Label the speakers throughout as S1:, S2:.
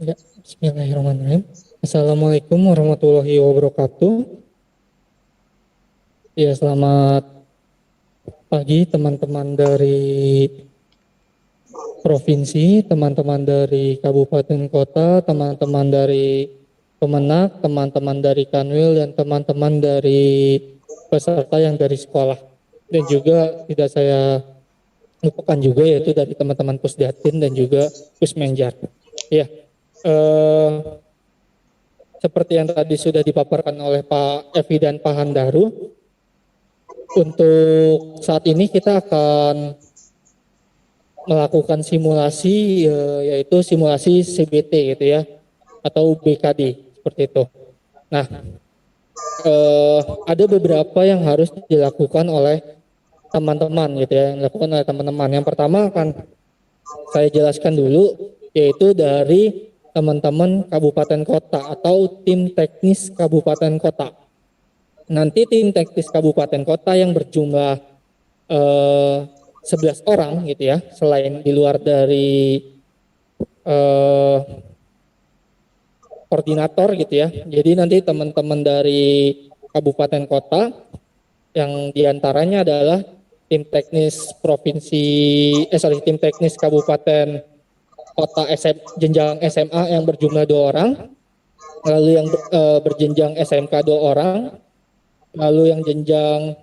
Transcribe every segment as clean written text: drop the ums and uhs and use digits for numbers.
S1: Ya, Bismillahirrahmanirrahim. Assalamualaikum warahmatullahi wabarakatuh. Ya, selamat pagi teman-teman dari provinsi, teman-teman dari kabupaten kota, teman-teman dari Kemenak, teman-teman dari Kanwil, dan teman-teman dari peserta yang dari sekolah. Dan juga tidak saya lupakan juga yaitu dari teman-teman Pusdatin dan juga Pusmenjar. Ya, eh, seperti yang tadi sudah dipaparkan oleh Pak Evi dan Pak Handaru, untuk saat ini kita akan melakukan simulasi yaitu simulasi CBT gitu ya, atau BKD seperti itu. Nah, ada beberapa yang harus dilakukan oleh teman-teman gitu ya, yang dilakukan oleh teman-teman. Yang pertama akan saya jelaskan dulu, yaitu dari teman-teman kabupaten kota atau tim teknis kabupaten kota. Nanti tim teknis kabupaten kota yang berjumlah 11 orang gitu ya, selain di luar dari eh, koordinator gitu ya. Jadi nanti teman-teman dari kabupaten kota yang diantaranya adalah tim teknis provinsi, tim teknis kabupaten kota jenjang SMA yang berjumlah 2 orang, lalu yang berjenjang SMK 2 orang, lalu yang jenjang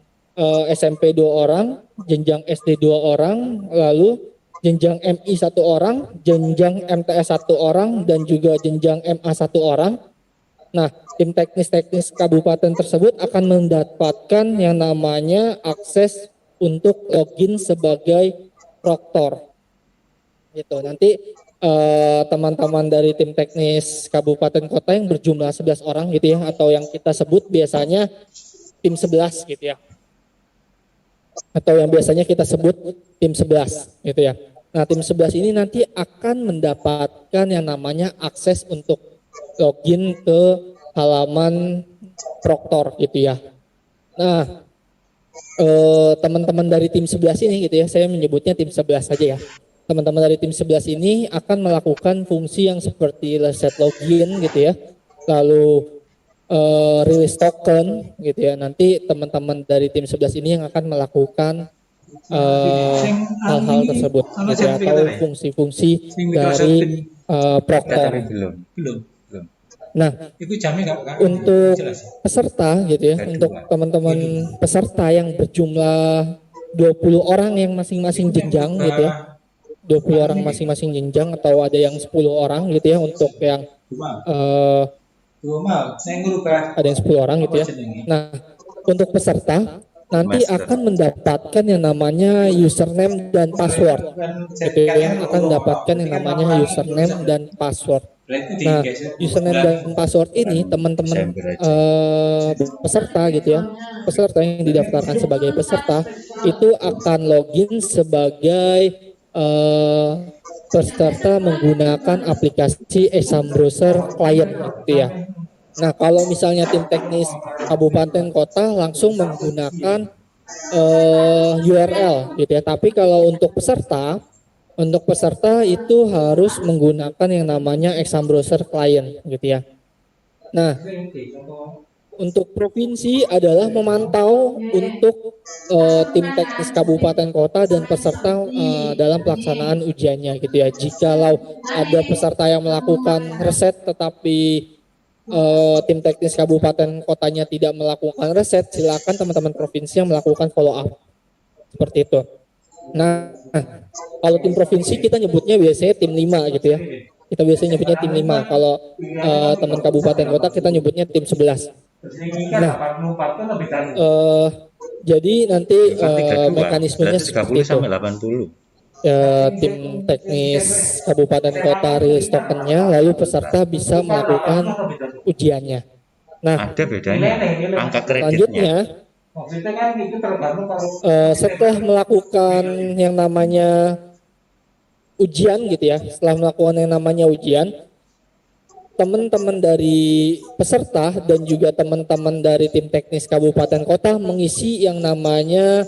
S1: SMP 2 orang, jenjang SD 2 orang, lalu jenjang MI 1 orang, jenjang MTS 1 orang, dan juga jenjang MA 1 orang. Nah, tim teknis-teknis kabupaten tersebut akan mendapatkan yang namanya akses untuk login sebagai proktor. Gitu. Nanti teman-teman dari tim teknis kabupaten kota yang berjumlah 11 orang gitu ya, atau yang kita sebut biasanya tim 11 gitu ya, atau yang biasanya kita sebut tim 11 gitu ya. Nah, tim 11 ini nanti akan mendapatkan yang namanya akses untuk login ke halaman proktor gitu ya. Nah, teman-teman dari tim 11 ini gitu ya, saya menyebutnya tim 11 saja ya. Teman-teman dari tim 11 ini akan melakukan fungsi yang seperti reset login gitu ya, lalu release token gitu ya. Nanti teman-teman dari tim 11 ini yang akan melakukan hal-hal tersebut gitu ya, atau fungsi-fungsi dari proktor.
S2: Belum.
S1: Nah, untuk peserta gitu ya, untuk teman-teman peserta yang berjumlah 20 orang yang masing-masing jenjang gitu ya, 20 orang masing-masing jenjang, atau ada yang 10 orang gitu ya, untuk yang ada yang 10 orang gitu ya. Nah, untuk peserta nanti akan mendapatkan yang namanya username dan password gitu ya, akan mendapatkan yang namanya username dan password. Nah, username dan password ini teman-teman peserta gitu ya, peserta yang didaftarkan sebagai peserta itu akan login sebagai peserta menggunakan aplikasi Exam Browser Client gitu ya. Nah, kalau misalnya tim teknis kabupaten kota langsung menggunakan URL gitu ya. Tapi kalau untuk peserta itu harus menggunakan yang namanya Exam Browser Client gitu ya. Nah, untuk provinsi adalah memantau untuk tim teknis kabupaten kota dan peserta dalam pelaksanaan ujiannya gitu ya. Jikalau ada peserta yang melakukan reset tetapi tim teknis kabupaten kotanya tidak melakukan reset, silakan teman-teman provinsi yang melakukan follow up seperti itu. Nah, kalau tim provinsi kita nyebutnya biasanya tim 5 gitu ya. Kita biasanya nyebutnya tim 5. Kalau teman kabupaten kota kita nyebutnya tim 11. Nah, jadi nanti mekanismenya seperti itu. Tim teknis kabupaten kota rilis tokennya, lalu peserta bisa melakukan ujiannya. Nah,
S2: ada bedanya angka
S1: kreditnya. Setelah melakukan yang namanya ujian gitu ya, setelah melakukan yang namanya ujian, teman-teman dari peserta dan juga teman-teman dari tim teknis kabupaten kota mengisi yang namanya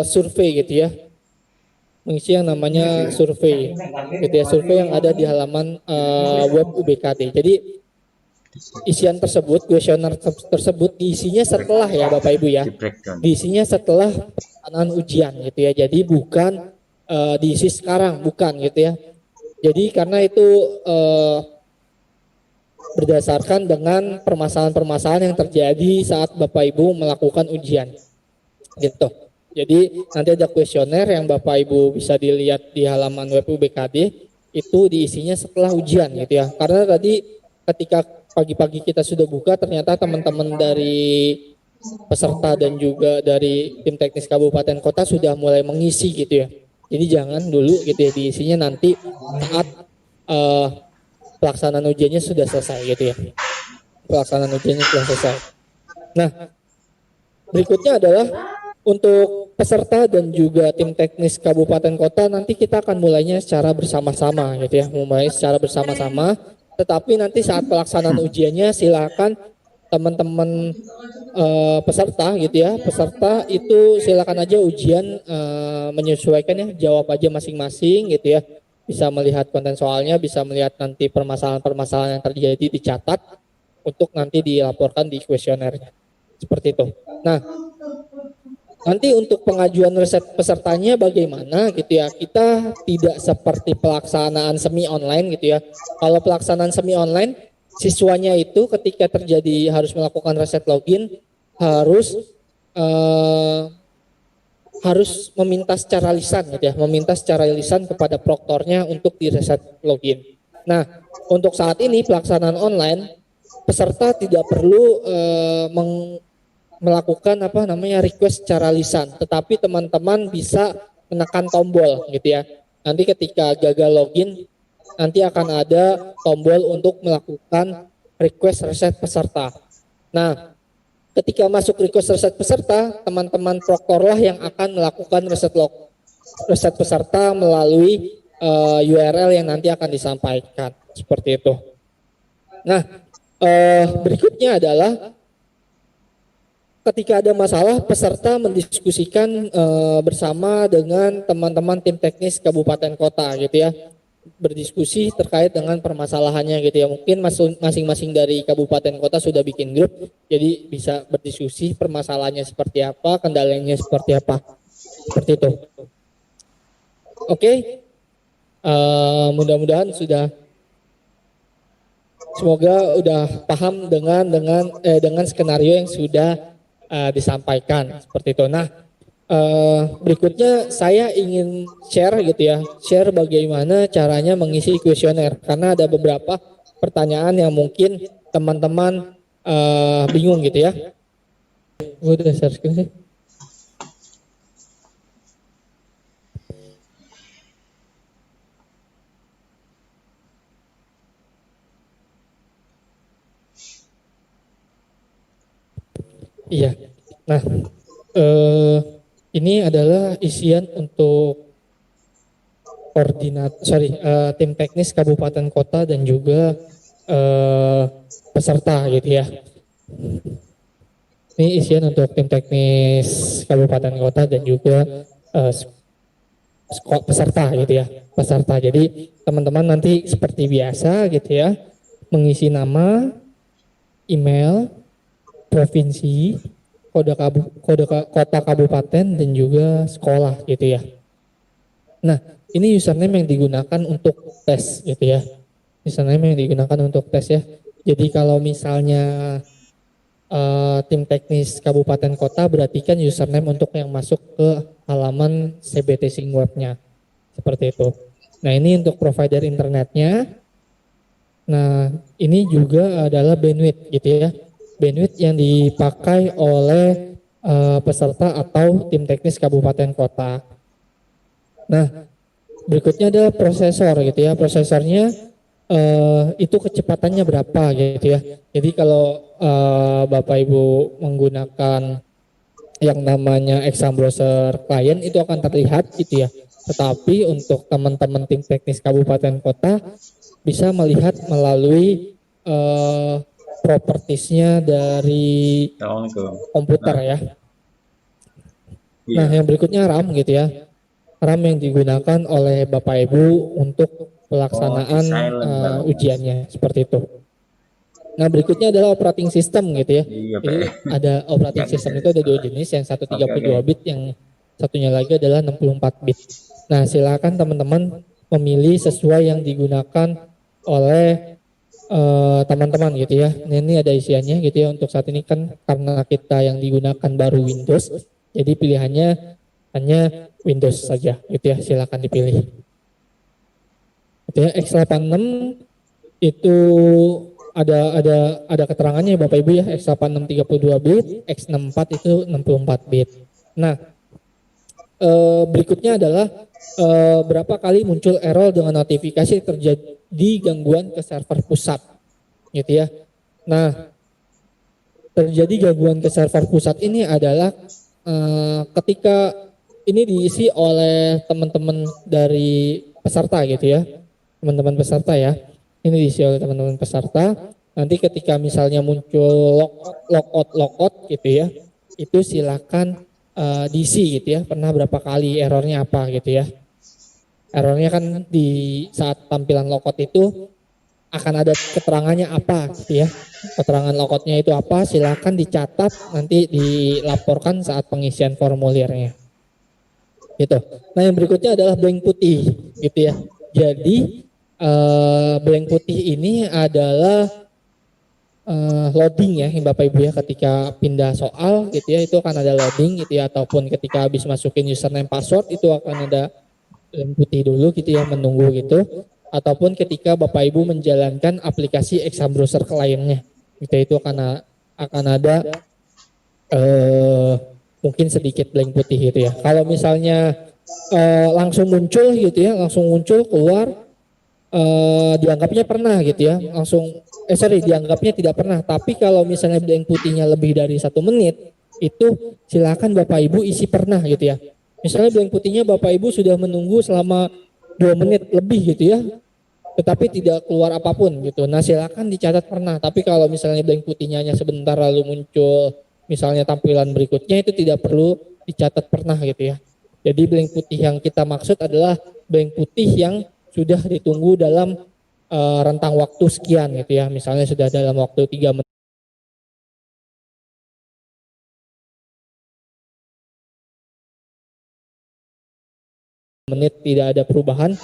S1: survei gitu ya. mengisi yang namanya survei, gitu ya, survei yang ada di halaman web UBKD. Jadi isian tersebut, kuesioner tersebut diisinya setelah ya Bapak Ibu ya, diisinya setelah pelaksanaan ujian gitu ya. Jadi bukan diisi sekarang, bukan gitu ya. Jadi karena itu berdasarkan dengan permasalahan-permasalahan yang terjadi saat Bapak Ibu melakukan ujian gitu. Jadi nanti ada kuesioner yang Bapak Ibu bisa dilihat di halaman web UBKD, itu diisinya setelah ujian gitu ya. Karena tadi ketika pagi-pagi kita sudah buka, ternyata teman-teman dari peserta dan juga dari tim teknis kabupaten kota sudah mulai mengisi gitu ya. Jadi jangan dulu gitu ya diisinya nanti saat pelaksanaan ujiannya sudah selesai gitu ya. Pelaksanaan ujiannya sudah selesai. Nah, berikutnya adalah untuk peserta dan juga tim teknis kabupaten kota nanti kita akan mulainya secara bersama-sama gitu ya. Mulai secara bersama-sama, tetapi nanti saat pelaksanaan ujiannya silakan teman-teman peserta gitu ya. Peserta itu silakan aja ujian menyesuaikan ya, jawab aja masing-masing gitu ya. Bisa melihat konten soalnya, bisa melihat nanti permasalahan-permasalahan yang terjadi dicatat untuk nanti dilaporkan di kuesionernya. Seperti itu. Nah, nanti untuk pengajuan riset pesertanya bagaimana gitu ya. Kita tidak seperti pelaksanaan semi online gitu ya. Kalau pelaksanaan semi online, siswanya itu ketika terjadi harus melakukan riset login harus meminta secara lisan gitu ya, meminta secara lisan kepada proktornya untuk di reset login. Nah, untuk saat ini pelaksanaan online, peserta tidak perlu melakukan request secara lisan, tetapi teman-teman bisa menekan tombol gitu ya. Nanti ketika gagal login, nanti akan ada tombol untuk melakukan request reset peserta. Nah, ketika masuk request reset peserta, teman-teman proktor lah yang akan melakukan reset peserta melalui URL yang nanti akan disampaikan. Seperti itu. Nah, berikutnya adalah ketika ada masalah, peserta mendiskusikan bersama dengan teman-teman tim teknis kabupaten kota gitu ya. Berdiskusi terkait dengan permasalahannya gitu ya. Mungkin masing-masing dari kabupaten kota sudah bikin grup, jadi bisa berdiskusi permasalahannya seperti apa, kendalanya seperti apa, seperti itu. Oke, mudah-mudahan semoga udah paham dengan skenario yang sudah disampaikan seperti itu. Nah, berikutnya saya ingin share gitu ya, share bagaimana caranya mengisi kuesioner karena ada beberapa pertanyaan yang mungkin teman-teman bingung gitu ya. Gue udah share screen sih. Iya. Nah, ini adalah isian untuk tim teknis kabupaten kota dan juga peserta gitu ya. Ini isian untuk tim teknis kabupaten kota dan juga peserta gitu ya. Peserta. Jadi teman-teman nanti seperti biasa gitu ya, mengisi nama, email, provinsi, kota kabupaten dan juga sekolah gitu ya. Nah, ini username yang digunakan untuk tes gitu ya. Username yang digunakan untuk tes ya. Jadi kalau misalnya tim teknis kabupaten kota, berarti kan username untuk yang masuk ke halaman CBT Sing webnya. Seperti itu. Nah, ini untuk provider internetnya. Nah, ini juga adalah bandwidth gitu ya. Bandwidth yang dipakai oleh peserta atau tim teknis kabupaten kota. Nah, berikutnya ada prosesor gitu ya. Prosesornya itu kecepatannya berapa gitu ya. Jadi kalau Bapak Ibu menggunakan yang namanya exam browser client itu akan terlihat gitu ya. Tetapi untuk teman-teman tim teknis kabupaten kota bisa melihat melalui propertiesnya dari komputer ya. Nah, yang berikutnya RAM gitu ya. RAM yang digunakan oleh Bapak Ibu untuk pelaksanaan ujiannya seperti itu. Nah, berikutnya adalah operating system gitu ya.
S3: Iya,
S1: Jadi ada operating system itu ada dua jenis, yang satu 32 bit, yang satunya lagi adalah 64 bit. Nah, silakan teman-teman memilih sesuai yang digunakan oleh teman-teman gitu ya. Nah, ini ada isiannya gitu ya. Untuk saat ini kan karena kita yang digunakan baru Windows, jadi pilihannya hanya Windows saja gitu ya. Silakan dipilih. Gitu ya. X86 itu ada keterangannya ya Bapak Ibu ya. X86 32 bit, X64 itu 64 bit. Nah, berikutnya adalah berapa kali muncul error dengan notifikasi terjadi gangguan ke server pusat gitu ya. Nah, terjadi gangguan ke server pusat ini adalah ketika ini diisi oleh teman-teman dari peserta gitu ya, teman-teman peserta ya. Ini diisi oleh teman-teman peserta. Nanti ketika misalnya muncul logout gitu ya, itu silakan diisi gitu ya. Pernah berapa kali, errornya apa gitu ya. Errornya kan di saat tampilan logout itu akan ada keterangannya apa gitu ya. Keterangan logoutnya itu apa, silakan dicatat, nanti dilaporkan saat pengisian formulirnya. Gitu. Nah, yang berikutnya adalah blank putih gitu ya. Jadi blank putih ini adalah loading ya Bapak Ibu ya, ketika pindah soal gitu ya, itu akan ada loading gitu ya, ataupun ketika habis masukin username password itu akan ada blank putih dulu gitu ya, menunggu gitu, ataupun ketika Bapak Ibu menjalankan aplikasi exam browser kliennya gitu, itu akan ada mungkin sedikit blank putih gitu ya. Kalau misalnya langsung muncul gitu ya, langsung muncul keluar, dianggapnya pernah gitu ya, langsung dianggapnya tidak pernah. Tapi kalau misalnya blank putihnya lebih dari 1 menit, itu silakan Bapak Ibu isi pernah gitu ya. Misalnya blank putihnya Bapak Ibu sudah menunggu selama 2 menit lebih gitu ya, tetapi tidak keluar apapun gitu. Nah, silakan dicatat pernah. Tapi kalau misalnya blank putihnya hanya sebentar lalu muncul misalnya tampilan berikutnya, itu tidak perlu dicatat pernah gitu ya. Jadi blank putih yang kita maksud adalah blank putih yang sudah ditunggu dalam rentang waktu sekian gitu ya. Misalnya sudah dalam waktu 3 menit tidak ada perubahan.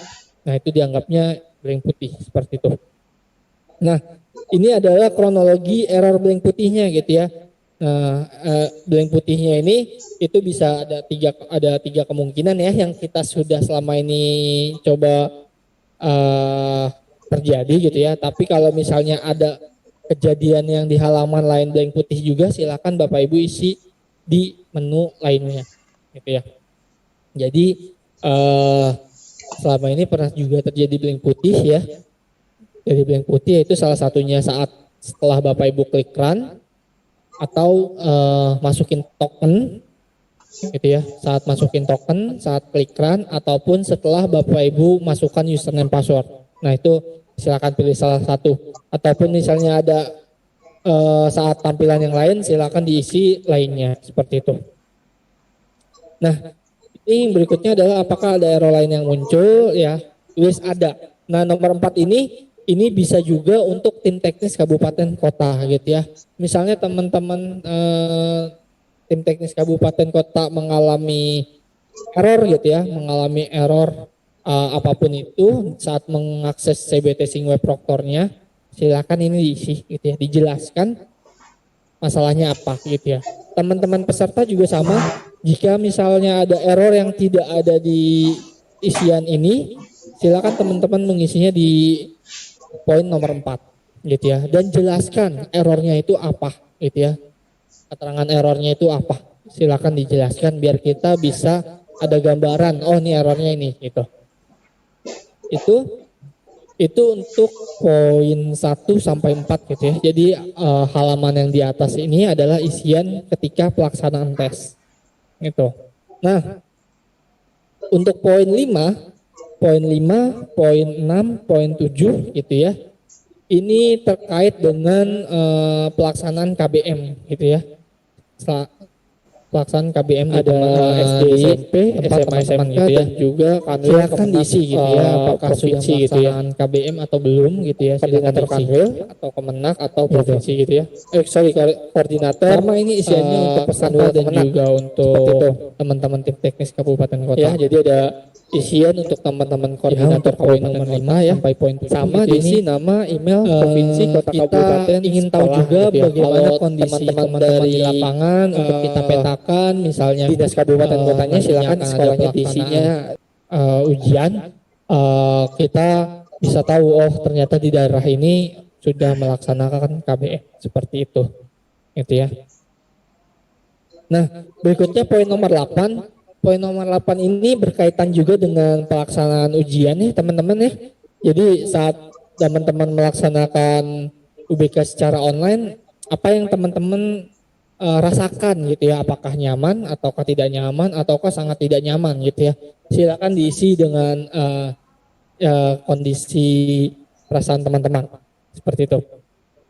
S1: Nah, itu dianggapnya blank putih seperti itu. Nah, ini adalah kronologi error blank putihnya gitu ya. Nah, blank putihnya ini itu bisa ada tiga kemungkinan ya, yang kita sudah selama ini coba terjadi gitu ya. Tapi kalau misalnya ada kejadian yang di halaman lain blank putih juga, silakan Bapak Ibu isi di menu lainnya gitu ya. Jadi selama ini pernah juga terjadi blank putih ya. Jadi blank putih itu salah satunya saat setelah Bapak Ibu klik run atau masukin token gitu ya. Saat masukin token, saat klik run, ataupun setelah Bapak Ibu masukkan username password. Nah, itu silakan pilih salah satu. Ataupun misalnya ada saat tampilan yang lain, silakan diisi lainnya seperti itu. Nah, ini berikutnya adalah apakah ada error lain yang muncul ya. Tulis ada. Nah, nomor 4 ini bisa juga untuk tim teknis kabupaten kota gitu ya. Misalnya teman-teman tim teknis kabupaten kota mengalami error gitu ya, mengalami error apapun itu saat mengakses CBT Sing Web Proctor-nya, silakan ini diisi gitu ya, dijelaskan masalahnya apa gitu ya. Teman-teman peserta juga sama, jika misalnya ada error yang tidak ada di isian ini, silakan teman-teman mengisinya di poin nomor 4 gitu ya, dan jelaskan errornya itu apa gitu ya. Keterangan errornya itu apa, silakan dijelaskan biar kita bisa ada gambaran, oh ini errornya ini gitu. Itu untuk poin 1 sampai 4 gitu ya. Jadi halaman yang di atas ini adalah isian ketika pelaksanaan tes gitu. Nah, untuk poin 5, poin 6, poin 7 gitu ya. Ini terkait dengan pelaksanaan KBM gitu ya. pelaksanaan KBM ada SD, SMP, SMA, SMK gitu ya, dan juga silakan diisi gitu ya, apakah sudah melaksanakan KBM atau belum gitu ya, koordinator kanwil atau kemenak atau provinsi gitu ya. Koordinator. Sama ini isiannya untuk peserta dan juga untuk teman-teman tim teknis kabupaten kota. Ya, jadi ada isian untuk teman-teman koordinator poin nomor 5 ya, sampai poin 7 sama diisi nama, email, provinsi, kota, kabupaten. Ingin tahu juga gitu ya, bagaimana kondisi teman-teman di lapangan untuk kita petakan, misalnya dinas kabupaten kotanya silakan sekolahnya diisinya ujian, kita bisa tahu oh ternyata di daerah ini sudah melaksanakan KBM seperti itu, gitu ya. Nah, berikutnya poin nomor 8. Poin nomor 8 ini berkaitan juga dengan pelaksanaan ujian nih teman-teman ya. Jadi saat teman-teman melaksanakan UBK secara online, apa yang teman-teman rasakan gitu ya, apakah nyaman ataukah tidak nyaman ataukah sangat tidak nyaman gitu ya. Silakan diisi dengan kondisi perasaan teman-teman seperti itu.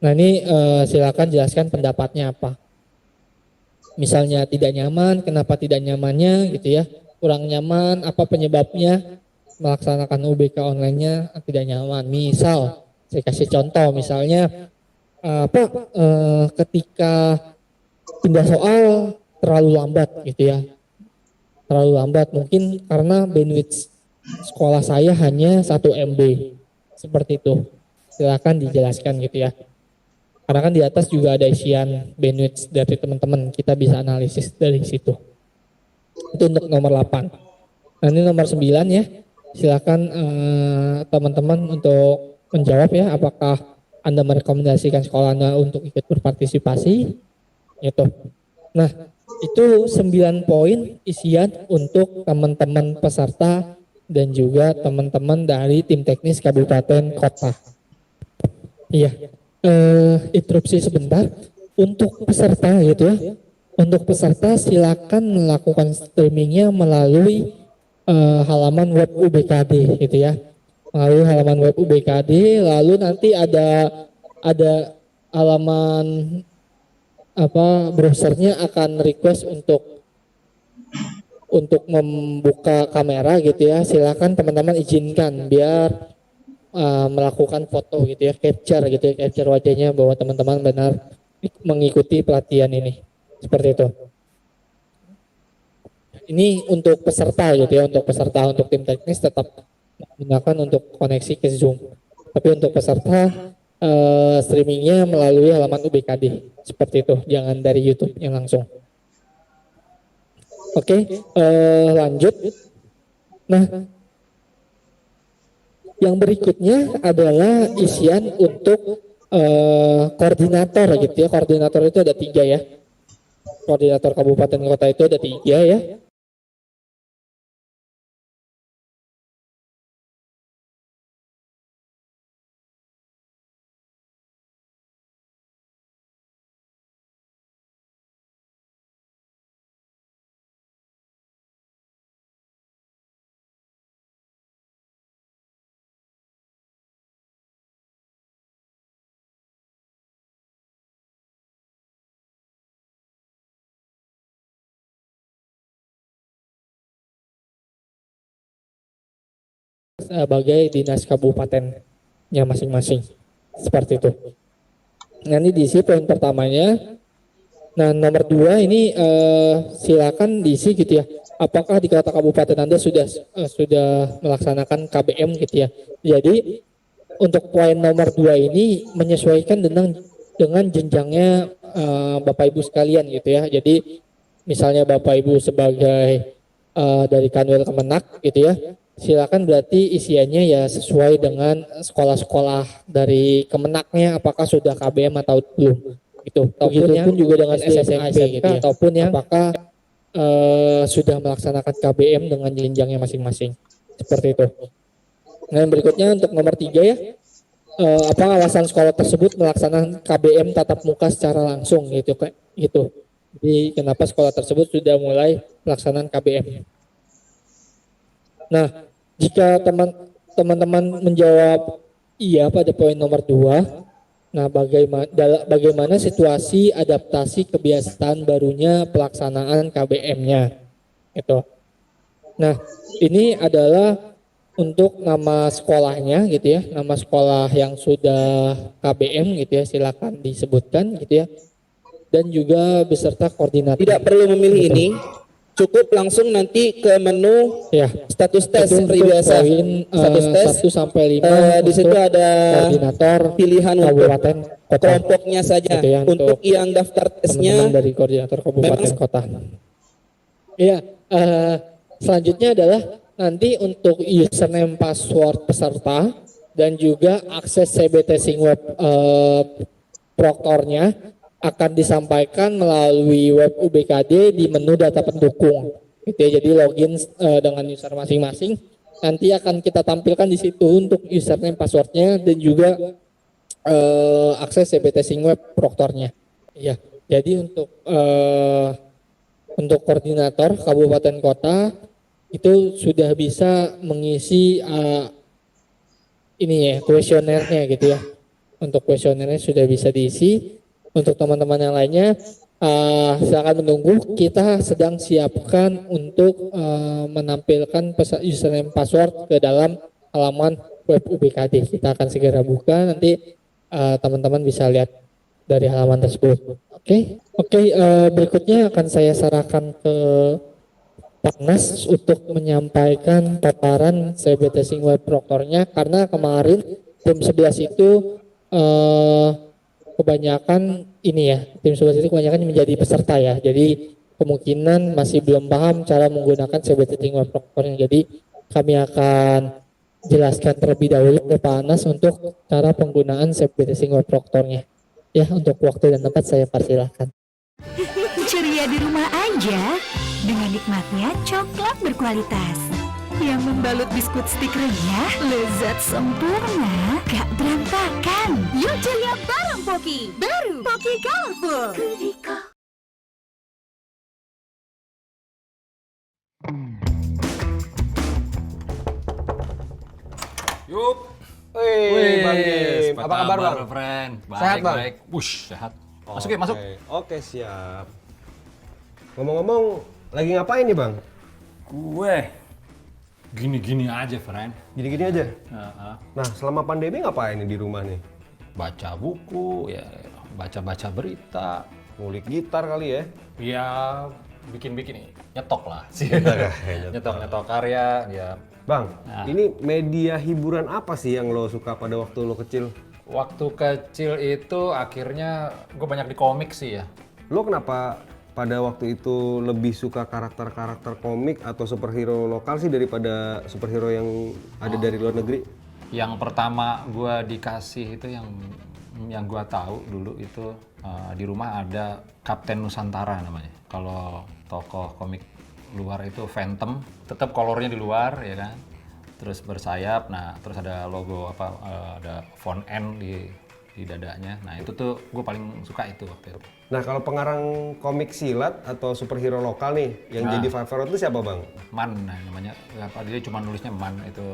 S1: Nah ini silakan jelaskan pendapatnya apa. Misalnya tidak nyaman, kenapa tidak nyamannya gitu ya, kurang nyaman, apa penyebabnya melaksanakan UBK online-nya tidak nyaman. Misal, saya kasih contoh, misalnya ketika pindah soal terlalu lambat gitu ya, terlalu lambat mungkin karena bandwidth sekolah saya hanya 1 MB, seperti itu. Silakan dijelaskan gitu ya. Karena kan di atas juga ada isian bandwidth dari teman-teman, kita bisa analisis dari situ. Itu untuk nomor 8. Nah ini nomor 9 ya, silakan teman-teman untuk menjawab ya, apakah Anda merekomendasikan sekolah Anda untuk ikut berpartisipasi, gitu. Nah itu 9 poin isian untuk teman-teman peserta dan juga teman-teman dari tim teknis kabupaten kota. Iya. Interupsi sebentar untuk peserta gitu ya. Untuk peserta silakan melakukan streamingnya melalui halaman web UBKD gitu ya. Melalui halaman web UBKD, lalu nanti ada halaman browsernya akan request untuk membuka kamera gitu ya. Silakan teman-teman izinkan biar melakukan foto gitu ya, capture wajahnya bahwa teman-teman benar mengikuti pelatihan ini, seperti itu. Ini untuk peserta gitu ya, untuk tim teknis tetap menggunakan untuk koneksi ke Zoom, tapi untuk peserta streamingnya melalui halaman UBKD, seperti itu, jangan dari YouTube-nya langsung. Oke, lanjut. Nah, yang berikutnya adalah isian untuk koordinator gitu ya. Koordinator itu ada 3 ya. Koordinator kabupaten kota itu ada 3 ya. Sebagai dinas kabupatennya masing-masing, seperti itu. Nah ini diisi poin pertamanya. Nah nomor 2 ini silakan diisi gitu ya. Apakah di kota kabupaten Anda sudah melaksanakan KBM gitu ya. Jadi untuk poin nomor 2 ini menyesuaikan dengan jenjangnya Bapak Ibu sekalian gitu ya. Jadi misalnya Bapak Ibu sebagai dari Kanwil Kemenak gitu ya, silakan berarti isiannya ya sesuai dengan sekolah-sekolah dari Kemenaknya, apakah sudah KBM atau belum gitu. Begitupun juga dengan SMP gitu ya, ataupun yang apakah sudah melaksanakan KBM dengan jenjangnya masing-masing, seperti itu. Nah yang berikutnya untuk nomor 3 ya, apa alasan sekolah tersebut melaksanakan KBM tatap muka secara langsung gitu kayak gitu. Jadi kenapa sekolah tersebut sudah mulai pelaksanaan KBM. Nah, jika teman-teman menjawab iya pada poin nomor 2, Nah, bagaimana situasi adaptasi kebiasaan barunya pelaksanaan KBM-nya, gitu. Nah, ini adalah untuk nama sekolahnya, gitu ya, nama sekolah yang sudah KBM, gitu ya, silakan disebutkan, gitu ya, dan juga beserta koordinator.
S3: Tidak perlu memilih
S1: Gitu.
S3: ini, cukup langsung nanti ke menu
S1: Ya,
S3: status tes
S1: itu
S3: seperti
S1: untuk
S3: biasa.
S1: poin
S3: Status tes
S1: 1 sampai 5
S3: di situ
S1: untuk
S3: ada
S1: koordinator
S3: pilihan untuk
S1: kabupaten kota.
S3: kelompoknya saja.
S1: Gitu ya,
S3: Untuk yang daftar tesnya
S1: teman-teman dari koordinator kabupaten
S3: memang
S1: kota. Iya, selanjutnya adalah nanti untuk username password peserta dan juga akses CBT Singweb proktornya akan disampaikan melalui web UBKD di menu data pendukung. Gitu ya, jadi login dengan user masing-masing. Nanti akan kita tampilkan di situ untuk username passwordnya dan juga akses CBT Singweb proktornya. Ya, jadi untuk koordinator kabupaten kota itu sudah bisa mengisi ini ya kuesionernya gitu ya. Untuk kuesionernya sudah bisa diisi. Untuk teman-teman yang lainnya silakan menunggu. Kita sedang siapkan untuk menampilkan username password ke dalam halaman web UBKD. Kita akan segera buka, nanti teman-teman bisa lihat dari halaman tersebut. Oke, berikutnya akan saya serahkan ke Pak Nas untuk menyampaikan paparan CBT Singweb proktornya, karena kemarin tim 11 itu kebanyakan ini ya, tim 11 itu kebanyakan menjadi peserta ya, jadi kemungkinan masih belum paham cara menggunakan CBT Singweb proktornya. Jadi kami akan jelaskan terlebih dahulu ke Pak Anas untuk cara penggunaan CBT Singweb proktornya. Ya, untuk waktu dan tempat saya persilahkan.
S4: Ceria di rumah aja dengan nikmatnya coklat berkualitas yang membalut biskuit stik renyah, lezat sempurna, gak berantakan. Yuk ceria bareng Poki, baru Poki Colorful.
S5: Yup.
S6: Wih, Bang Jim. Apa kabar, Bang?
S5: Friend? Baik,
S6: Sehat, Bang?
S5: baik. Wush, sehat. Masuk ya, masuk.
S6: Oke, siap. Ngomong-ngomong, lagi ngapain nih, Bang?
S5: Gue gini-gini aja, friend.
S6: Gini-gini aja.
S5: Heeh.
S6: Nah, selama pandemi ngapain nih di rumah nih?
S5: Baca buku, ya baca-baca berita.
S6: Ngulik gitar kali ya?
S5: Ya bikin-bikin nih, nyetok lah sih.
S6: Nyetok.
S5: Nyetok karya, ya.
S6: Bang,
S5: Nah.
S6: ini media hiburan apa sih yang lo suka pada waktu lo kecil?
S5: Waktu kecil itu akhirnya gue banyak di komik sih ya.
S6: Lo kenapa pada waktu itu lebih suka karakter-karakter komik atau superhero lokal sih daripada superhero yang ada dari luar negeri?
S5: Yang pertama gue dikasih itu yang gue tahu dulu itu di rumah ada Kapten Nusantara namanya. Kalau tokoh komik luar itu Phantom, tetap kolornya di luar ya kan. Terus bersayap, nah terus ada logo ada font N di dadanya. Nah itu tuh gue paling suka itu waktu itu.
S6: Nah, kalau pengarang komik silat atau superhero lokal nih yang jadi favorit lu siapa, Bang?
S5: Man namanya, dia cuma nulisnya Man itu.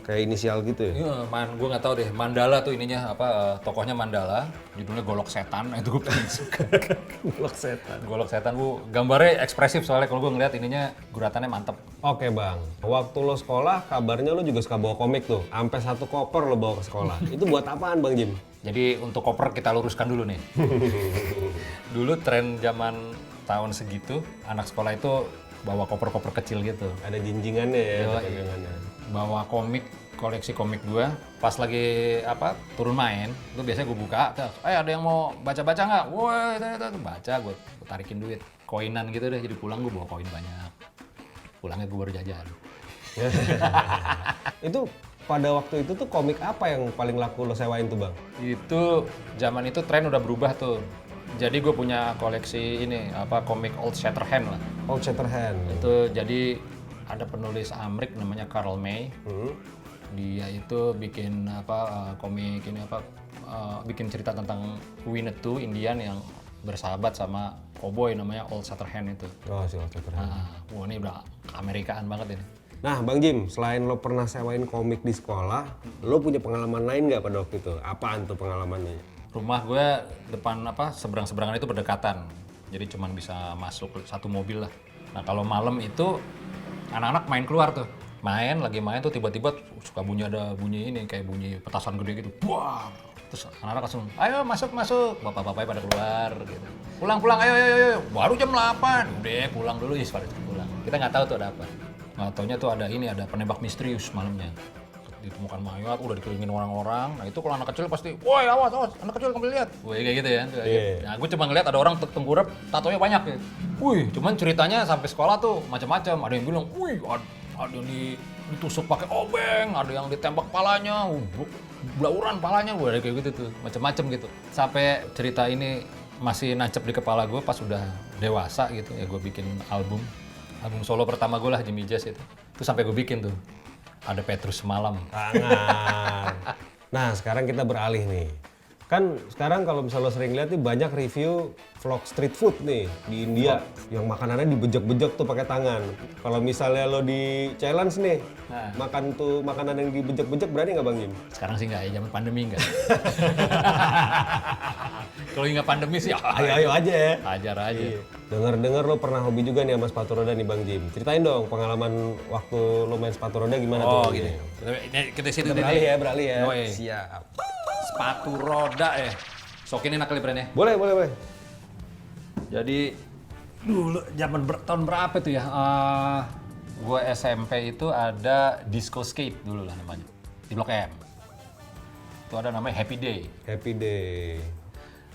S6: Kayak inisial gitu ya?
S5: Iya, Man, gue nggak tahu deh. Mandala tuh ininya tokohnya Mandala, judulnya Golok Setan. Nah, itu gue paling suka.
S6: Golok setan.
S5: Golok Setan, gue gambarnya ekspresif soalnya kalau gue ngeliat ininya guratannya mantep.
S6: Oke, Bang. Waktu lo sekolah, kabarnya lo juga suka bawa komik tuh. Sampai 1 koper lo bawa ke sekolah. Itu buat apaan, Bang Jim?
S5: Jadi untuk koper kita luruskan dulu nih. Dulu tren zaman tahun segitu, anak sekolah itu bawa koper-koper kecil gitu.
S6: Ada jinjingannya ya?
S5: Iya,
S6: ada
S5: iya.
S6: pegangannya.
S5: Bawa komik, koleksi komik gue. Pas lagi turun main, itu biasanya gue buka, ada yang mau baca-baca nggak? Wah, itu baca, gue tarikin duit. Koinan gitu deh, jadi pulang gue bawa koin banyak. Pulangnya gue baru jajan.
S6: Itu pada waktu itu tuh komik apa yang paling laku lo sewain tuh, Bang?
S5: Itu zaman itu tren udah berubah tuh. Jadi gue punya koleksi ini komik Old Shatterhand lah.
S6: Old Shatterhand.
S5: Itu jadi ada penulis Amrik namanya Karl May. Dia itu bikin komik ini bikin cerita tentang Winnetou Indian yang bersahabat sama cowboy namanya Old Shatterhand itu.
S6: Oh, si Old Shatterhand.
S5: Wah ini udah Amerikaan banget ini.
S6: Nah, Bang Jim, selain lo pernah sewain komik di sekolah, lo punya pengalaman lain nggak pada waktu itu? Apaan tuh pengalamannya?
S5: Rumah gue depan seberang-seberangan itu berdekatan. Jadi cuman bisa masuk satu mobil lah. Nah kalau malam itu anak-anak main keluar tuh. Lagi main tuh tiba-tiba suka ada bunyi ini kayak bunyi petasan gede gitu. Buar. Terus anak-anak langsung, ayo masuk. Bapak-bapaknya pada keluar gitu. Pulang, ayo. Baru jam 8. Udah pulang dulu, pada pulang. Kita nggak tahu tuh ada apa. Nggak taunya tuh ada penembak misterius malamnya. Ditemukan mayat, udah dikelilingin orang-orang. Nah itu kalau anak kecil pasti, woi awas, anak kecil kamu lihat. Woi kayak gitu ya. Nah gue cuma ngeliat ada orang tengkurap, tatonya banyak gitu. Wih, cuman ceritanya sampai sekolah tuh macam-macam. Ada yang bilang, wih ada yang ditusuk pakai obeng, ada yang ditembak palanya, blauran palanya, gue kayak gitu tuh, macam-macam gitu. Sampai cerita ini masih nancep di kepala gue pas udah dewasa gitu ya, gue bikin album solo pertama gue lah, Jimmy Jazz itu. Terus sampai gue bikin tuh, ada Petrus Semalam.
S6: Tangan. Nah sekarang kita beralih nih. Kan sekarang kalau misalnya lo sering lihat nih banyak review vlog street food nih di India yang makanannya dibejek-bejek tuh pakai tangan. Kalau misalnya lo di challenge nih, makan tuh makanan yang dibejek-bejek, berani nggak Bang Jim?
S5: Sekarang sih nggak ya, zaman pandemi nggak. Kalau nggak pandemi sih
S6: Ayo aja ya.
S5: ajar aja.
S6: Iya. Dengar-dengar lo pernah hobi juga nih sama sepatu roda nih Bang Jim. Ceritain dong pengalaman waktu lo main sepatu roda gimana tuh?
S5: Gitu. Kita situ
S6: Beralih ya.
S5: Yoi.
S6: Siap.
S5: Sepatu roda ya. Sokin enak kali brandnya.
S6: Boleh.
S5: Jadi dulu zaman tahun berapa tuh ya? Gue SMP itu ada disco skate dulu lah namanya di Blok M. Itu ada namanya Happy Day.
S6: Happy Day.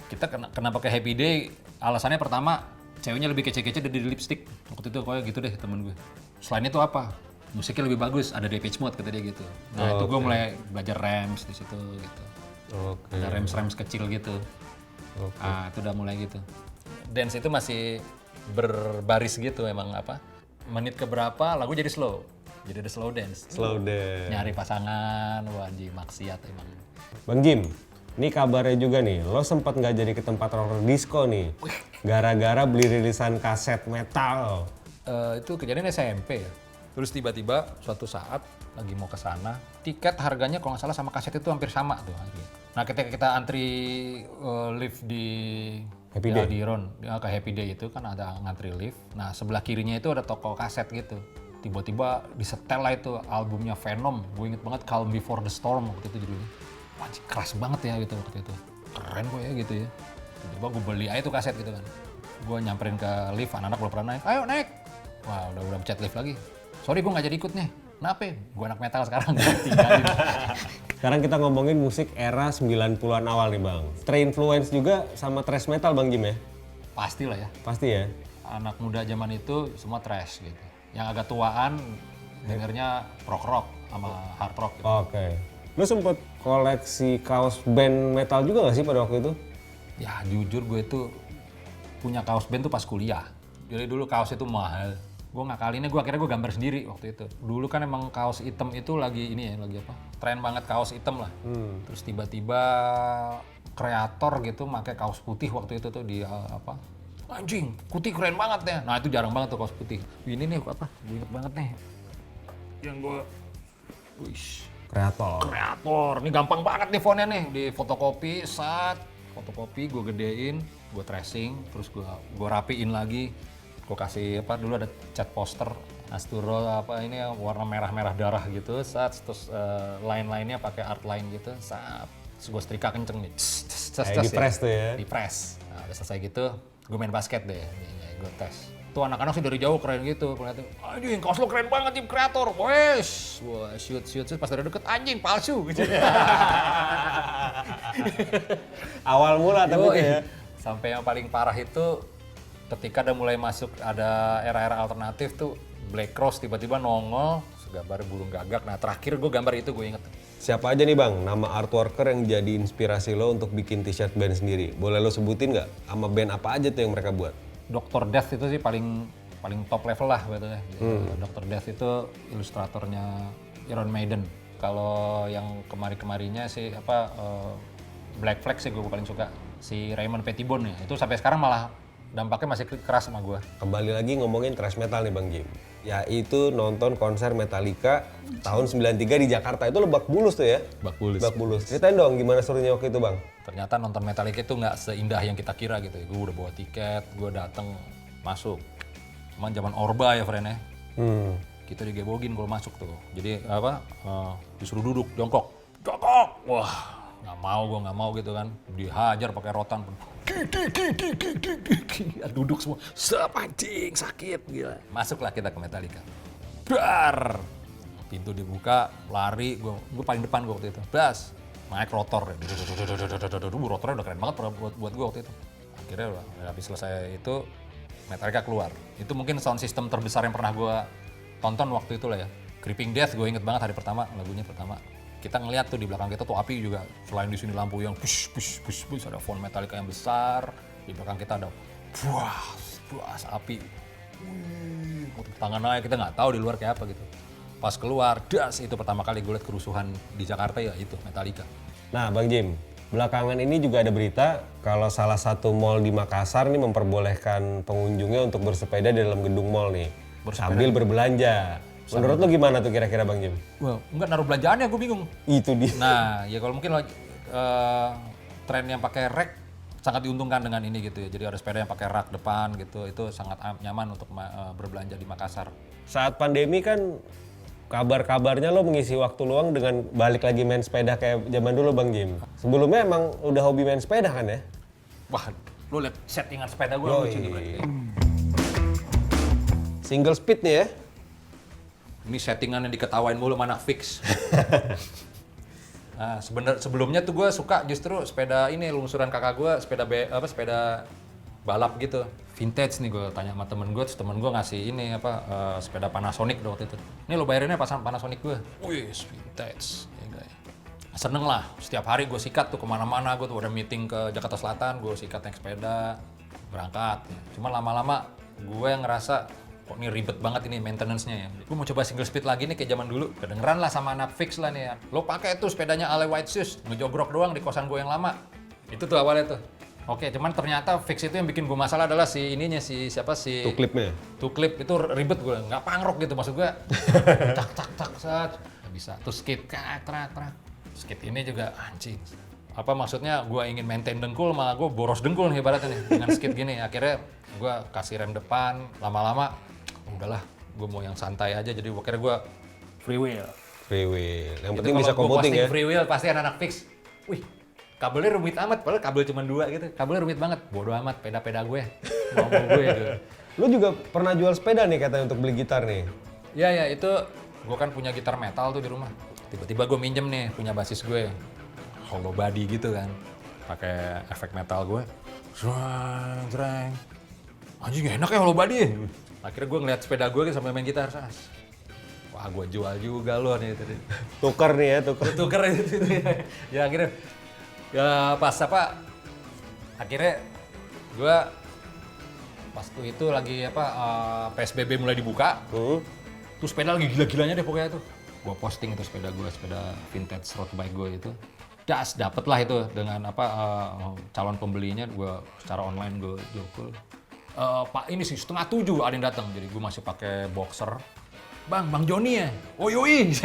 S5: Kita kenapa ke Happy Day? Alasannya pertama, ceweknya lebih kece-kece dari lipstick. Waktu itu kayak gitu deh temen gue. Selain itu apa? Musiknya lebih bagus, ada Depeche Mode kata dia gitu. Nah itu gue mulai belajar rems di situ gitu. Ada rems kecil gitu. Itu udah mulai gitu. Dance itu masih berbaris gitu memang menit keberapa lagu jadi slow. Jadi ada slow dance. Nyari pasangan, wajib maksiat emang.
S6: Bang Jim, ini kabarnya juga nih, lo sempat nggak jadi ke tempat roller disco nih, gara-gara beli rilisan kaset metal.
S5: Itu kejadian SMP ya. Terus tiba-tiba suatu saat lagi mau ke sana, tiket harganya kalau nggak salah sama kaset itu hampir sama tuh. Nah ketika kita antri lift di
S6: Happy Day.
S5: Aldiron ke Happy Day itu kan ada ngantri lift. Nah sebelah kirinya itu ada toko kaset gitu. Tiba-tiba disetel lah itu albumnya Venom. Gue inget banget Calm Before the Storm waktu itu judulnya. Wah keras banget ya gitu waktu itu. Keren kok ya gitu ya. Tiba-tiba gue beli aja tuh kaset gitu kan. Gue nyamperin ke lift, anak-anak belum pernah naik. Ayo naik. Wah udah pencet lift lagi. Sorry gue gak jadi ikut nih. Kenapa? Gue anak metal sekarang. Tinggalin.
S6: Sekarang kita ngomongin musik era 90-an awal nih Bang. Terinfluence juga sama thrash metal Bang Jim ya?
S5: Pasti lah ya.
S6: Pasti ya?
S5: Anak muda zaman itu semua thrash gitu. Yang agak tuaan dengernya rock sama hard rock gitu.
S6: Oke. Lu sempet koleksi kaos band metal juga gak sih pada waktu itu?
S5: Ya jujur gue tuh punya kaos band tuh pas kuliah. Jadi dulu kaos itu mahal. Gue ngakalinnya, akhirnya gue gambar sendiri waktu itu. Dulu kan emang kaos hitam itu lagi tren banget kaos hitam lah. Terus tiba-tiba kreator gitu pakai kaos putih waktu itu tuh di anjing, putih keren banget ya. Nah itu jarang banget tuh kaos putih. Ini nih gue inget banget nih. Yang gue, kreator. Ini gampang banget nih fontnya nih. Di fotokopi, fotokopi gue gedein, gue tracing, terus gue rapiin lagi. Gue kasih dulu ada cat poster Asturo ini warna merah darah gitu, terus line-nya pakai art line gitu, terus gue setrika kenceng nih,
S6: di press tuh ya?
S5: Di press. Nah udah selesai gitu, gue main basket deh, gue tes. Tuh anak-anak sih dari jauh keren gitu, ngeliatin, anjing kaos lo keren banget Jim, kreator, wes, gue shoot, pas udah deket, anjing palsu gitu.
S6: Awal mula tapi ya?
S5: Sampai yang paling parah itu, ketika udah mulai masuk ada era-era alternatif tuh Black Cross tiba-tiba nongol, gambar burung gagak. Nah terakhir gue gambar itu gue inget.
S6: Siapa aja nih Bang, nama artworker yang jadi inspirasi lo untuk bikin t-shirt band sendiri? Boleh lo sebutin nggak? Sama band apa aja tuh yang mereka buat?
S5: Dr. Death itu sih paling top level lah betulnya. Dr. Death itu ilustratornya Iron Maiden. Kalau yang kemari-kemarinya sih Black Flag sih gue paling suka. Si Raymond Pettibone ya. Itu sampai sekarang malah dampaknya masih keras sama gue.
S6: Kembali lagi ngomongin thrash metal nih Bang Jim. Yaitu nonton konser Metallica tahun 93 di Jakarta. Itu Lebak Bulus tuh ya?
S5: Lebak Bulus.
S6: Lebak Bulus. Ceritain dong gimana serunya waktu itu, Bang.
S5: Ternyata nonton Metallica itu nggak seindah yang kita kira gitu. Gue udah bawa tiket, gue dateng masuk. Cuman zaman Orba ya, friend ya. Kita digebogin kalau masuk tuh. Jadi disuruh duduk, jongkok. Wah, nggak mau gitu kan. Dihajar pakai rotan. Duduk semua. Sepancing, sakit gila. Masuklah kita ke Metallica. Dar. Pintu dibuka, lari. Gue paling depan gue waktu itu. Bas. Naik rotor. Rotornya udah keren banget buat gue waktu itu. Akhirnya udah habis selesai itu Metallica keluar. Itu mungkin sound system terbesar yang pernah gue tonton waktu itu lah ya. Creeping Death gue inget banget hari pertama, lagunya pertama. Kita ngeliat tuh di belakang kita tuh api juga. Selain di sini lampu yang push, ada font Metallica yang besar. Di belakang kita ada buas api. Wih, tangan aja kita nggak tahu di luar kayak apa gitu. Pas keluar, itu pertama kali gue liat kerusuhan di Jakarta ya itu Metallica.
S6: Nah, Bang Jim, belakangan ini juga ada berita kalau salah satu mall di Makassar nih memperbolehkan pengunjungnya untuk bersepeda di dalam gedung mall nih. Sambil berbelanja. Menurut lo gimana tuh kira-kira Bang Jim?
S5: Wah, enggak naruh belanjaannya gue bingung.
S6: Itu dia.
S5: Nah, ya kalau mungkin tren yang pakai rack sangat diuntungkan dengan ini gitu ya. Jadi ada sepeda yang pakai rak depan gitu, itu sangat nyaman untuk berbelanja di Makassar.
S6: Saat pandemi kan kabar-kabarnya lo mengisi waktu luang dengan balik lagi main sepeda kayak zaman dulu Bang Jim. Sebelumnya emang udah hobi main sepeda kan ya?
S5: Wah, lo liat settingan sepeda gue lucu gimana?
S6: Single speed nih ya?
S5: Ini settingan yang diketawain mulu mana fix. Nah, sebelumnya tuh gue suka justru sepeda ini lungsuran kakak gue, sepeda balap gitu. Vintage nih gue tanya sama temen gue, terus temen gue ngasih ini sepeda Panasonic waktu itu. Ini lo bayarinnya pasang Panasonic gue. Wih, vintage. Ya, guys. Seneng lah, setiap hari gue sikat tuh kemana-mana, gue tuh ada meeting ke Jakarta Selatan, gue sikat naik sepeda, berangkat. Cuma lama-lama gue yang ngerasa, kok ini ribet banget ini maintenance-nya ya. Gue mau coba single speed lagi nih kayak zaman dulu. Kedengeran lah sama anak fix lah nih ya. Lo pakai tuh sepedanya Ale White Shoes, ngejogrok doang di kosan gue yang lama. Itu tuh awalnya tuh. Oke, cuman ternyata fix itu yang bikin gue masalah adalah
S6: Tuh klipnya?
S5: Tuh klip itu ribet gue, nggak pangrok gitu maksud gue. Tak, set. Nggak bisa. Tuh skid, trak. Skid ini juga anjing. Apa maksudnya gue ingin maintain dengkul, malah gue boros dengkul nih ibaratnya nih dengan skid gini. Akhirnya gue kasih rem depan, lama-lama udahlah, gue mau yang santai aja, jadi akhirnya gue free wheel. Yang penting bisa commuting ya. Free wheel pasti anak fix. Wih, kabelnya rumit amat, padahal kabel cuma 2 gitu. Kabelnya rumit banget, bodo amat, peda-peda gue. Mau gue gitu.
S6: Lu juga pernah jual sepeda nih katanya untuk beli gitar nih?
S5: Ya itu gue kan punya gitar metal tuh di rumah. Tiba-tiba gue minjem nih, punya basis gue. Hollow body gitu kan, pakai efek metal gue. Jreng. Anjing enak ya hollow body. Akhirnya gue ngeliat sepeda gue sambil main gitar, wah gue jual juga loh nih tadi.
S6: Tuker nih ya,
S5: Tuker itu ya akhirnya ya akhirnya gue pas itu lagi PSBB mulai dibuka, tuh sepeda lagi gila-gilanya deh pokoknya tuh. Gue posting itu sepeda vintage road bike gue itu. Dapet lah itu dengan calon pembelinya, gue secara online gue jual. Pak ini sih 6:30 ada yang datang, jadi gue masih pakai boxer. Bang Joni ya? Oh yoi.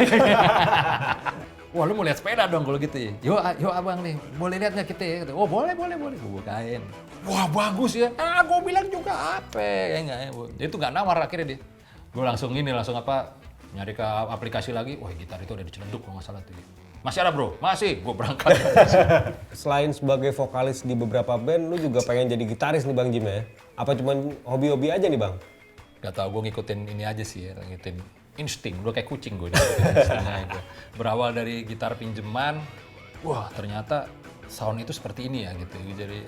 S5: Wah lu mau lihat sepeda dong kalau gitu ya? Yo abang nih, boleh lihat nggak kita ya? Oh boleh. Gue bukain. Wah bagus ya. Gue bilang juga apa? Ya enggak ya. Itu nggak nawar akhirnya dia. Gue langsung nyari ke aplikasi lagi. Wah gitar itu udah diceleduk kalau nggak salah tuh. Masih ada bro? Masih. Gue berangkat.
S6: Selain sebagai vokalis di beberapa band, lu juga pengen jadi gitaris nih Bang Jim ya? Apa cuman hobi-hobi aja nih Bang?
S5: Gak tau, gue ngikutin ini aja sih ya, ngikutin insting, udah kayak kucing gue. Berawal dari gitar pinjeman, wah ternyata sound itu seperti ini ya gitu. Jadi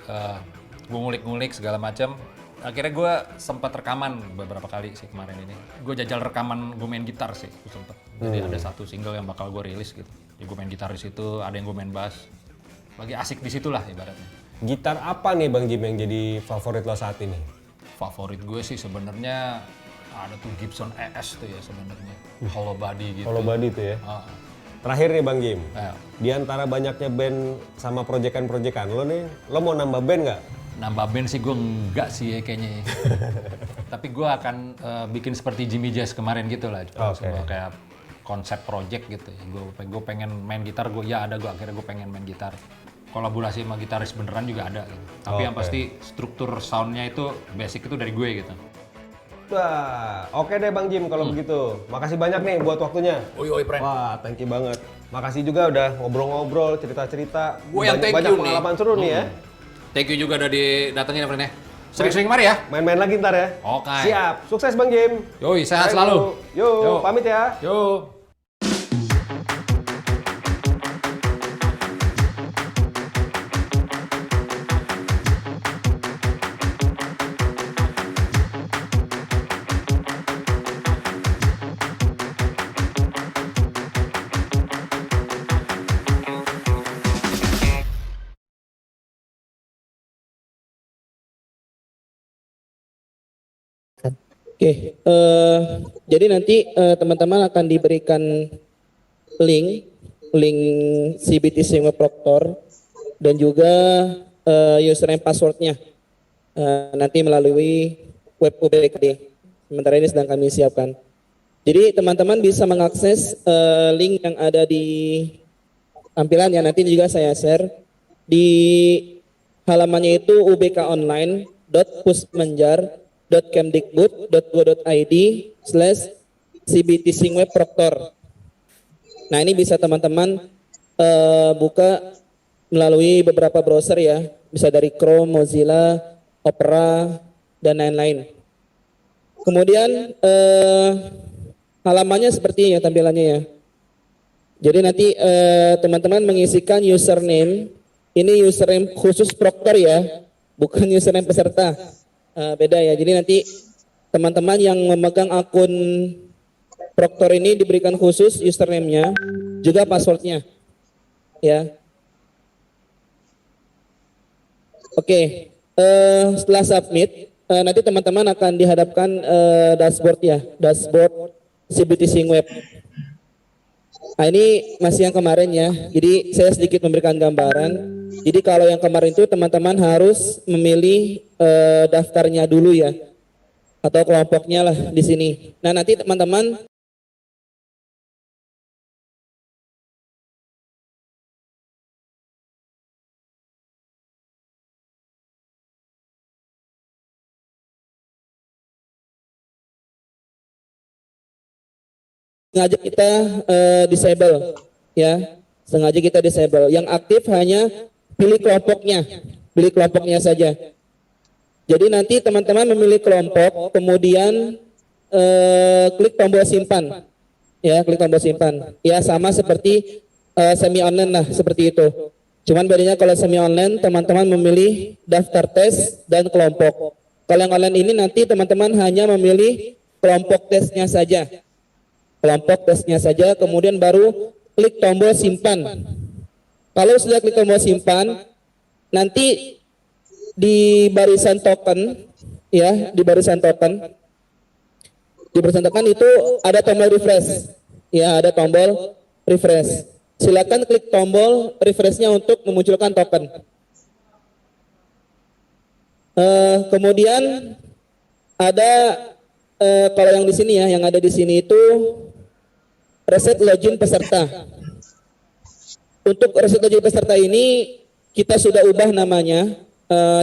S5: gue ngulik-ngulik segala macam. Akhirnya gue sempat rekaman beberapa kali sih kemarin ini. Gue jajal rekaman gue main gitar sih, gue sempet. Jadi ada satu single yang bakal gue rilis gitu. Jadi gue main gitar di situ, ada yang gue main bass. Lagi asik di situ lah ibaratnya.
S6: Gitar apa nih Bang Jim yang jadi favorit lo saat ini?
S5: Favorit gue sih sebenarnya ada tuh Gibson ES tuh ya sebenarnya. Hollow body gitu.
S6: Hollow body tuh ya? Terakhir nih Bang Jim,
S5: Ayo.
S6: di antara banyaknya band sama proyekan-proyekan lo nih, lo mau nambah band nggak?
S5: nambah band sih gue enggak sih ya kayaknya. Tapi gue akan bikin seperti Jimmy Jazz kemarin gitu lah. Sebuah kayak konsep project gitu. Gue pengen main gitar, akhirnya gue pengen main gitar. Kolaborasi sama gitaris beneran juga ada gitu. Tapi yang pasti struktur soundnya itu basic itu dari gue gitu.
S6: Wah, oke deh Bang Jim kalau begitu. Makasih banyak nih buat waktunya.
S5: Oi, friend.
S6: Wah, thank you banget. Makasih juga udah ngobrol-ngobrol, cerita-cerita.
S5: Gue yang thank
S6: banyak
S5: you nih.
S6: pengalaman seru nih ya.
S5: Thank you juga udah didatengin ya, friend ya. Sering-sering mari ya.
S6: Main-main lagi ntar ya.
S5: Oke.
S6: Siap. Sukses Bang Jim.
S5: Yoi, sehat selalu.
S6: Yo, pamit ya.
S5: Yo.
S3: Oke, jadi nanti teman-teman akan diberikan link CBT Singweb Proctor dan juga username passwordnya nanti melalui web UBKD. Sementara ini sedang kami siapkan. Jadi teman-teman bisa mengakses link yang ada di tampilan yang nanti juga saya share di halamannya itu ubkonline.pusmenjar.kemdikbud.go.id/CBT Singweb Proctor. Nah ini bisa teman-teman buka melalui beberapa browser ya, bisa dari Chrome, Mozilla, Opera, dan lain-lain. Kemudian halamannya seperti ini ya tampilannya ya. Jadi nanti teman-teman mengisikan username, ini username khusus Proctor ya, bukan username peserta. Beda ya, jadi nanti teman-teman yang memegang akun Proctor ini diberikan khusus username-nya, juga password-nya ya. Oke, setelah submit, nanti teman-teman akan dihadapkan dashboard ya, dashboard CBT Singweb. Nah ini masih yang kemarin ya, jadi saya sedikit memberikan gambaran. Jadi kalau yang kemarin itu teman-teman harus memilih daftarnya dulu ya, atau kelompoknya lah di sini. Nah nanti teman-teman sengaja kita disable ya, sengaja kita disable. Yang aktif hanya pilih kelompoknya saja. Jadi nanti teman-teman memilih kelompok, kemudian klik tombol simpan, ya klik tombol simpan. Ya sama seperti semi online lah seperti itu. Cuman bedanya kalau semi online teman-teman memilih daftar tes dan kelompok. Kalau yang online ini nanti teman-teman hanya memilih kelompok tesnya saja. Kelompok tesnya saja, kemudian baru klik tombol simpan. Kalau sudah klik tombol simpan, nanti di barisan token, ya di barisan token itu ada tombol refresh, ya ada tombol refresh. Silakan klik tombol refreshnya untuk memunculkan token. Kemudian ada kalau yang di sini ya, yang ada di sini itu reset login peserta. Untuk reset login peserta ini kita sudah ubah namanya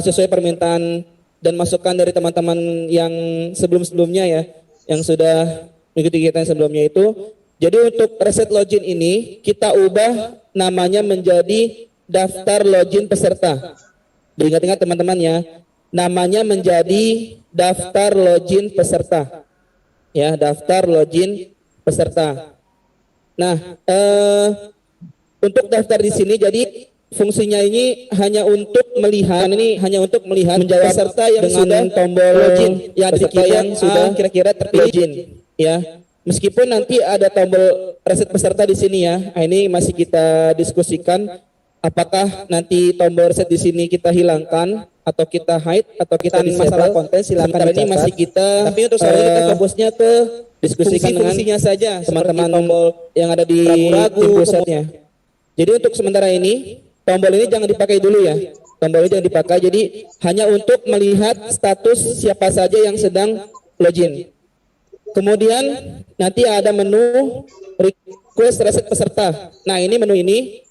S3: sesuai permintaan dan masukan dari teman-teman yang sebelum-sebelumnya ya, yang sudah mengikuti kegiatan sebelumnya itu. Jadi untuk reset login ini kita ubah namanya menjadi daftar login peserta. Diingat-ingat teman-teman ya, namanya menjadi daftar login peserta. Ya, daftar login peserta. Nah, untuk daftar di sini jadi fungsinya ini hanya untuk melihat menjawab peserta yang dengan sudah tombol login yang sudah kira-kira terpilih login ya. Meskipun nanti ada tombol reset peserta di sini ya. Nah, ini masih kita diskusikan apakah nanti tombol reset di sini kita hilangkan atau kita hide atau kita masalah konten silakan ini masih kita. Tapi untuk sekarang kita fokusnya ke diskusikan fungsinya saja teman-teman tombol yang ada di tim pusatnya. Jadi untuk sementara ini tombol ini jangan dipakai dulu ya. Tombol itu yang dipakai. Jadi hanya untuk melihat status siapa saja yang sedang login. Kemudian nanti ada menu request reset peserta. Nah, ini menu ini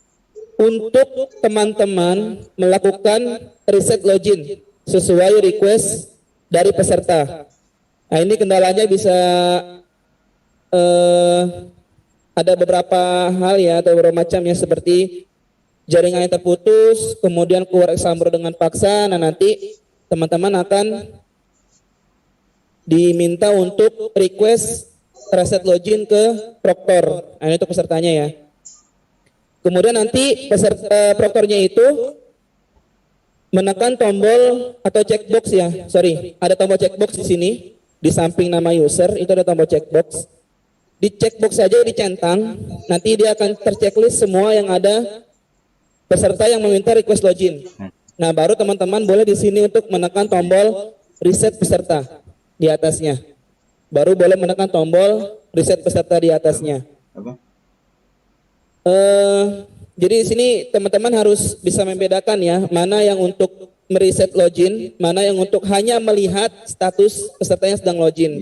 S3: untuk teman-teman melakukan reset login sesuai request dari peserta. Nah, ini kendalanya bisa ada beberapa hal ya, atau beberapa macam ya, seperti jaringan yang terputus, kemudian keluar example dengan paksa. Nah, nanti teman-teman akan diminta untuk request reset login ke Proctor. Nah, ini untuk pesertanya ya. Kemudian nanti peserta Proctornya itu menekan tombol atau checkbox ya. Sorry, ada tombol checkbox di sini di samping nama user, itu ada tombol checkbox. Di checkbox saja dicentang, nanti dia akan terchecklist semua yang ada peserta yang meminta request login. Nah, baru teman-teman boleh di sini untuk menekan tombol reset peserta di atasnya. Baru boleh menekan tombol reset peserta di atasnya. Jadi di sini teman-teman harus bisa membedakan ya, mana yang untuk mereset login, mana yang untuk hanya melihat status peserta yang sedang login.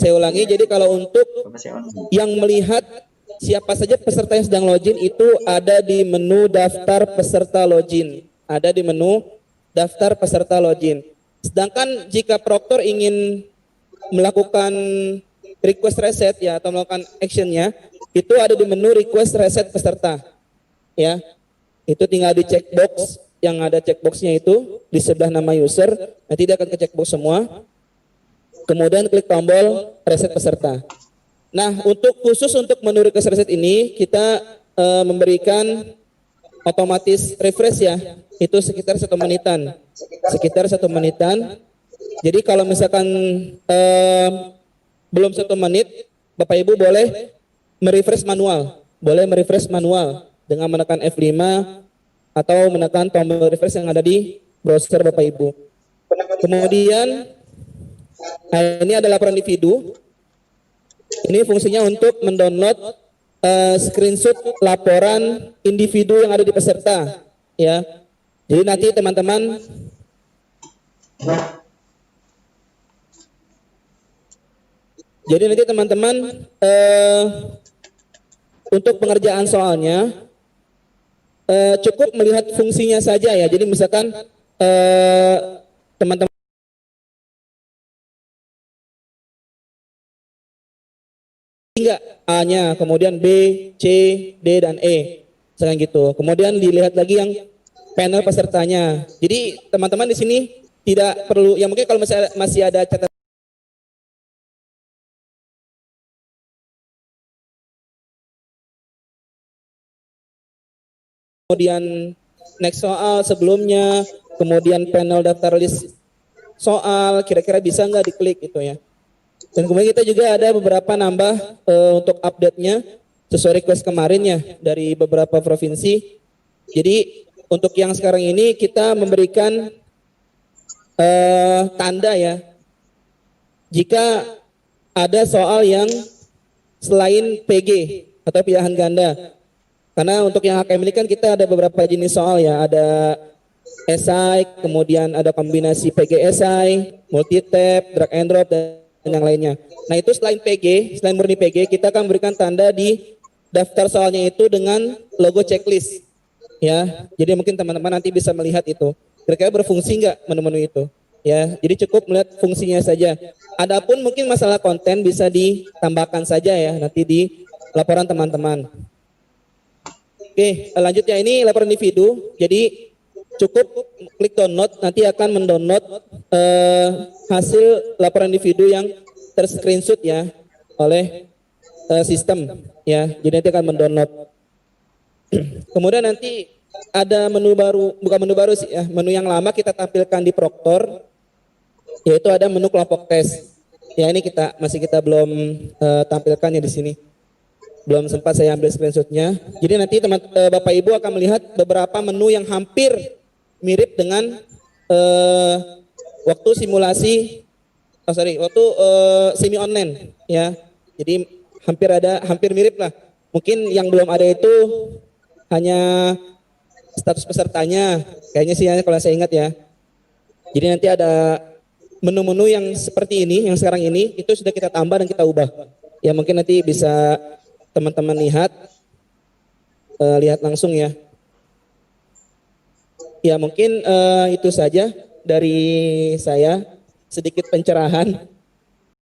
S3: Saya ulangi, jadi kalau untuk yang melihat siapa saja peserta yang sedang login itu ada di menu daftar peserta login. Ada di menu daftar peserta login. Sedangkan jika Proctor ingin melakukan request reset ya, atau melakukan actionnya, itu ada di menu request reset peserta. Ya, itu tinggal di checkbox, yang ada checkboxnya itu di sebelah nama user, nanti dia akan ke checkbox semua. Kemudian klik tombol reset peserta. Nah, khusus untuk menu request reset ini kita memberikan otomatis refresh ya, itu sekitar 1 menitan. Jadi kalau misalkan belum 1 menit, Bapak Ibu boleh merefresh manual, dengan menekan F5 atau menekan tombol refresh yang ada di browser Bapak Ibu. Kemudian ini ada laporan individu. Ini fungsinya untuk mendownload screenshot laporan individu yang ada di peserta ya. Jadi nanti teman-teman untuk pengerjaan soalnya cukup melihat fungsinya saja ya. Jadi misalkan teman-teman enggak A-nya, kemudian B, C, D, dan E. Misalkan gitu. Kemudian dilihat lagi yang panel pesertanya. Jadi teman-teman di sini tidak perlu, ya mungkin kalau masih ada catatan kemudian next soal sebelumnya, kemudian panel daftar list soal, kira-kira bisa nggak diklik gitu ya. Dan kemudian kita juga ada beberapa nambah untuk update-nya sesuai request kemarin ya dari beberapa provinsi. Jadi untuk yang sekarang ini kita memberikan tanda ya, jika ada soal yang selain PG atau pilihan ganda. Karena untuk yang HKM ini kan kita ada beberapa jenis soal ya, ada esai, kemudian ada kombinasi PG esai, multi-tab, drag and drop, dan yang lainnya. Nah itu selain PG, selain murni PG, kita akan memberikan tanda di daftar soalnya itu dengan logo checklist. Ya, jadi mungkin teman-teman nanti bisa melihat itu. Kira-kira berfungsi nggak menu-menu itu? Ya, jadi cukup melihat fungsinya saja. Adapun mungkin masalah konten bisa ditambahkan saja ya nanti di laporan teman-teman. Oke, lanjutnya ini laporan individu. Jadi cukup klik download, nanti akan mendownload hasil laporan individu yang terscreenshot ya oleh sistem ya. Jadi nanti akan mendownload. Kemudian nanti ada menu baru, bukan menu baru sih ya, menu yang lama kita tampilkan di Proctor, yaitu ada menu kelompok tes. Ya ini kita belum tampilkan ya di sini. Belum sempat saya ambil screenshotnya. Jadi nanti Bapak Ibu akan melihat beberapa menu yang hampir mirip dengan waktu simulasi, waktu semi online ya. Jadi hampir mirip lah. Mungkin yang belum ada itu hanya status pesertanya. Kayaknya sih ya, kalau saya ingat ya. Jadi nanti ada menu-menu yang seperti ini, yang sekarang ini, itu sudah kita tambah dan kita ubah. Ya mungkin nanti bisa teman-teman lihat, lihat langsung ya. Ya mungkin itu saja dari saya, sedikit pencerahan